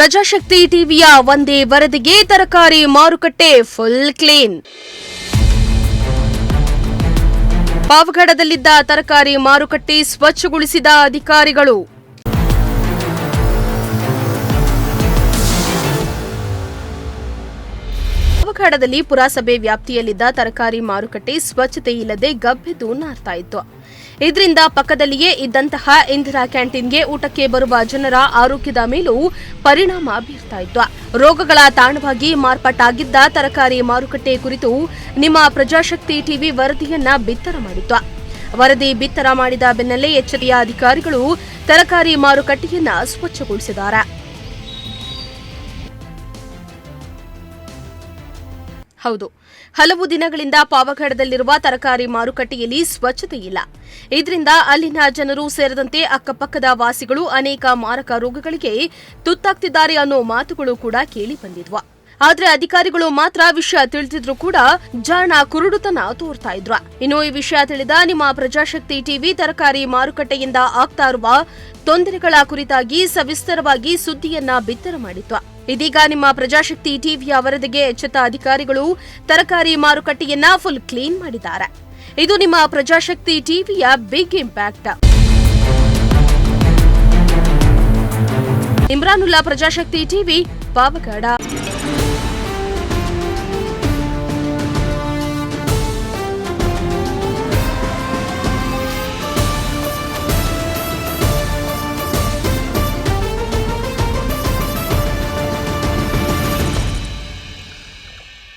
ಪ್ರಜಾಶಕ್ತಿ ಟಿವಿಯ ಒಂದೇ ವರದಿಗೆ ತರಕಾರಿ ಮಾರುಕಟ್ಟೆ ಫುಲ್ ಕ್ಲೀನ್. ಪಾವಗಡದಲ್ಲಿದ್ದ ತರಕಾರಿ ಮಾರುಕಟ್ಟೆ ಸ್ವಚ್ಛಗೊಳಿಸಿದ ಅಧಿಕಾರಿಗಳು. ಪಾವಗಡದಲ್ಲಿ ಪುರಸಭೆ ವ್ಯಾಪ್ತಿಯಲ್ಲಿದ್ದ ತರಕಾರಿ ಮಾರುಕಟ್ಟೆ ಸ್ವಚ್ಛತೆ ಇಲ್ಲದೆ ಗಬ್ಬೆದ್ದು ನಾರ್ತಾ ಇತ್ತು. ಇದರಿಂದ ಪಕ್ಕದಲ್ಲಿಯೇ ಇದ್ದಂತಹ ಇಂದಿರಾ ಕ್ಯಾಂಟೀನ್ಗೆ ಊಟಕ್ಕೆ ಬರುವ ಜನರ ಆರೋಗ್ಯದ ಮೇಲೂ ಪರಿಣಾಮ ಬೀರ್ತಾ ಇತ್ತು. ರೋಗಗಳ ತಾಣವಾಗಿ ಮಾರ್ಪಾಟಾಗಿದ್ದ ತರಕಾರಿ ಮಾರುಕಟ್ಟೆ ಕುರಿತು ನಿಮ್ಮ ಪ್ರಜಾಶಕ್ತಿ ಟಿವಿ ವರದಿಯನ್ನ ಬಿತ್ತರ ಮಾಡಿತ್ತು. ವರದಿ ಬಿತ್ತರ ಮಾಡಿದ ಬೆನ್ನಲ್ಲೇ ಎಚ್ಚರಿಕೆಯ ಅಧಿಕಾರಿಗಳು ತರಕಾರಿ ಮಾರುಕಟ್ಟೆಯನ್ನ ಸ್ವಚ್ಛಗೊಳಿಸಿದ್ದಾರೆ. ಹೌದು, ಹಲವು ದಿನಗಳಿಂದ ಪಾವಗಡದಲ್ಲಿರುವ ತರಕಾರಿ ಮಾರುಕಟ್ಟೆಯಲ್ಲಿ ಸ್ವಚ್ಛತೆ ಇಲ್ಲ. ಇದರಿಂದ ಅಲ್ಲಿನ ಜನರು ಸೇರಿದಂತೆ ಅಕ್ಕಪಕ್ಕದ ವಾಸಿಗಳು ಅನೇಕ ಮಾರಕ ರೋಗಗಳಿಗೆ ತುತ್ತಾಗ್ತಿದ್ದಾರೆ ಅನ್ನೋ ಮಾತುಗಳು ಕೂಡ ಕೇಳಿ ಬಂದಿದ್ವು. ಆದ್ರೆ ಅಧಿಕಾರಿಗಳು ಮಾತ್ರ ವಿಷಯ ತಿಳಿದಿದ್ರು ಕೂಡ ಜಾಣ ಕುರುಡುತನ ತೋರ್ತಾ ಇದ್ರು. ಇನ್ನು ಈ ವಿಷಯ ತಿಳಿದ ನಿಮ್ಮ ಪ್ರಜಾಶಕ್ತಿ ಟಿವಿ ತರಕಾರಿ ಮಾರುಕಟ್ಟೆಯಿಂದ ಆಗ್ತಾ ಇರುವ ತೊಂದರೆಗಳ ಕುರಿತಾಗಿ ಸವಿಸ್ತರವಾಗಿ ಸುದ್ದಿಯನ್ನ ಬಿತ್ತರ ಮಾಡಿತ್ತು. ಇದೀಗ ನಿಮ್ಮ ಪ್ರಜಾಶಕ್ತಿ ಟಿವಿಯ ವರದಿಗೆ ಎಚ್ಚೆತ್ತ ಅಧಿಕಾರಿಗಳು ತರಕಾರಿ ಮಾರುಕಟ್ಟೆಯನ್ನ ಫುಲ್ ಕ್ಲೀನ್ ಮಾಡಿದ್ದಾರೆ. ಇದು ನಿಮ್ಮ ಪ್ರಜಾಶಕ್ತಿ ಟಿವಿಯ big impact. Imranullah, ಪ್ರಜಾಶಕ್ತಿ TV, Pavagada.